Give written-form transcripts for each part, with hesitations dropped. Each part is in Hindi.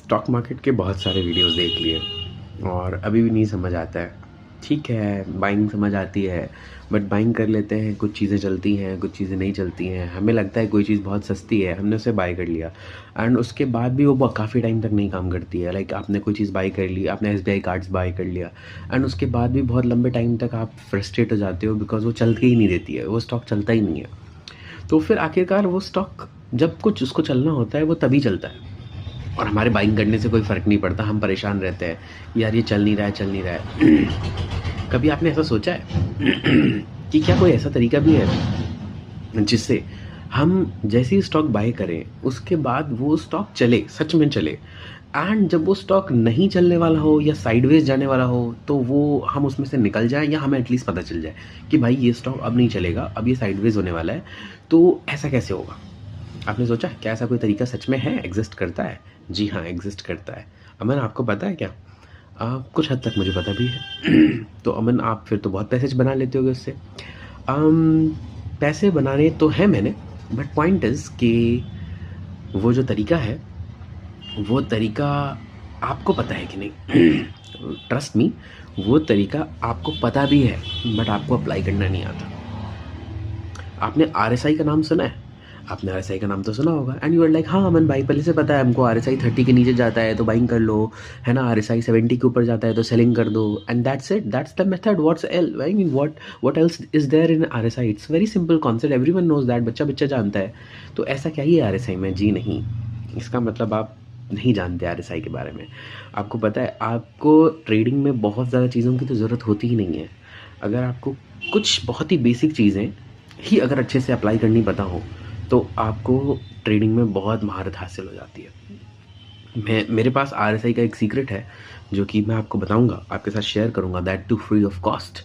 स्टॉक मार्केट के बहुत सारे वीडियोस देख लिए और अभी भी नहीं समझ आता है। ठीक है, बाइंग समझ आती है, बट बाइंग कर लेते हैं, कुछ चीज़ें चलती हैं, कुछ चीज़ें नहीं चलती हैं। हमें लगता है कोई चीज़ बहुत सस्ती है, हमने उसे बाय कर लिया एंड उसके बाद भी वो काफ़ी टाइम तक नहीं काम करती है। लाइक आपने कोई चीज़ बाय कर ली, आपने एसबीआई कार्ड्स बाय कर लिया एंड उसके बाद भी बहुत लंबे टाइम तक आप फ्रस्ट्रेट हो जाते हो बिकॉज वो चल के ही नहीं देती है, वो स्टॉक चलता ही नहीं है। तो फिर आखिरकार वो स्टॉक जब कुछ उसको चलना होता है वो तभी चलता है और हमारे बाइंग करने से कोई फ़र्क नहीं पड़ता। हम परेशान रहते हैं, यार ये चल नहीं रहा है, चल नहीं रहा है। कभी आपने ऐसा सोचा है कि क्या कोई ऐसा तरीका भी है जिससे हम जैसे ही स्टॉक बाय करें उसके बाद वो स्टॉक चले, सच में चले, एंड जब वो स्टॉक नहीं चलने वाला हो या साइडवेज जाने वाला हो तो वो हम उसमें से निकल जाएं या हमें एटलीस्ट पता चल जाए कि भाई ये स्टॉक अब नहीं चलेगा, अब ये साइडवेज होने वाला है। तो ऐसा कैसे होगा? आपने सोचा क्या ऐसा कोई तरीका सच में है, एग्जिस्ट करता है? जी हाँ, एग्जिस्ट करता है। अमन, आपको पता है क्या? कुछ हद तक मुझे पता भी है। तो अमन, आप फिर तो बहुत पैसे बना लेते होगे उससे। पैसे बनाने तो हैं मैंने, बट पॉइंट इज़ कि वो जो तरीका है वो तरीका आपको पता है कि नहीं? ट्रस्ट मी, वो तरीका आपको पता भी है बट आपको अप्लाई करना नहीं आता। आपने आरएसआई का नाम सुना है? आपने आरएसआई का नाम तो सुना होगा एंड यू आर लाइक, हाँ अमन भाई पहले से पता है हमको, आरएसआई 30 के नीचे जाता है तो बाइंग कर लो, है ना, आरएसआई 70 के ऊपर जाता है तो सेलिंग कर दो and that's it, that's the method. What's L I mean what else is there in RSI? It's very simple concept, everyone knows that, बच्चा बच्चा जानता है। तो ऐसा क्या ही है आरएसआई में? जी नहीं, इसका मतलब आप नहीं जानते आरएसआई के बारे में। आपको पता है, आपको ट्रेडिंग में बहुत ज़्यादा चीज़ों की तो ज़रूरत होती ही नहीं है। अगर आपको कुछ बहुत ही बेसिक चीज़ें ही अगर अच्छे से अप्लाई करनी पता हो तो आपको ट्रेडिंग में बहुत महारत हासिल हो जाती है। मेरे पास आरएसआई का एक सीक्रेट है जो कि मैं आपको बताऊंगा, आपके साथ शेयर करूंगा, that too free of cost,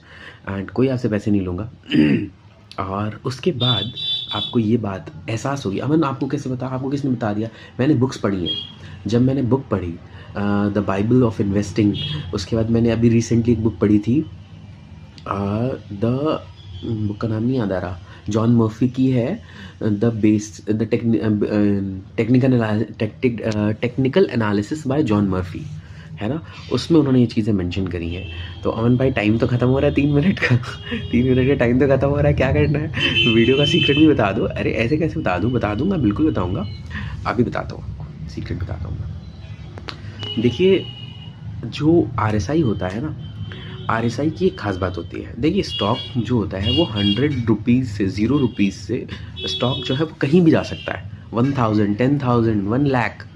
and कोई आपसे पैसे नहीं लूँगा। और उसके बाद आपको ये बात एहसास होगी। अमन, आपको कैसे बता, आपको किसने बता दिया? मैंने बुक्स पढ़ी हैं। जब मैंने बुक पढ़ी द बाइबल ऑफ इन्वेस्टिंग, उसके बाद मैंने अभी रिसेंटली एक बुक पढ़ी थी, द बुक का नाम नहीं याद आ रहा, जॉन मर्फी की है, the technical analysis bye John Murphy, है ना। उसमें उन्होंने ये चीज़ें मेंशन करी हैं। तो अमन भाई, टाइम तो ख़त्म हो रहा है 3 मिनट का। 3 मिनट का टाइम तो ख़त्म हो रहा है, क्या करना है? वीडियो का सीक्रेट भी बता दो। अरे ऐसे कैसे बता दूँ? बता दूँगा, बिल्कुल बताऊँगा। अभी बताता हूँ आपको, सीक्रेट बताता हूँ मैं। देखिए, जो आरएसआई होता है ना, आरएसआई की एक खास बात होती है। देखिए, स्टॉक जो होता है वो 100 रुपीज़ से, 0 रुपीज़ से स्टॉक जो है वो कहीं भी जा सकता है। 1000, 10,000, 1 लाख,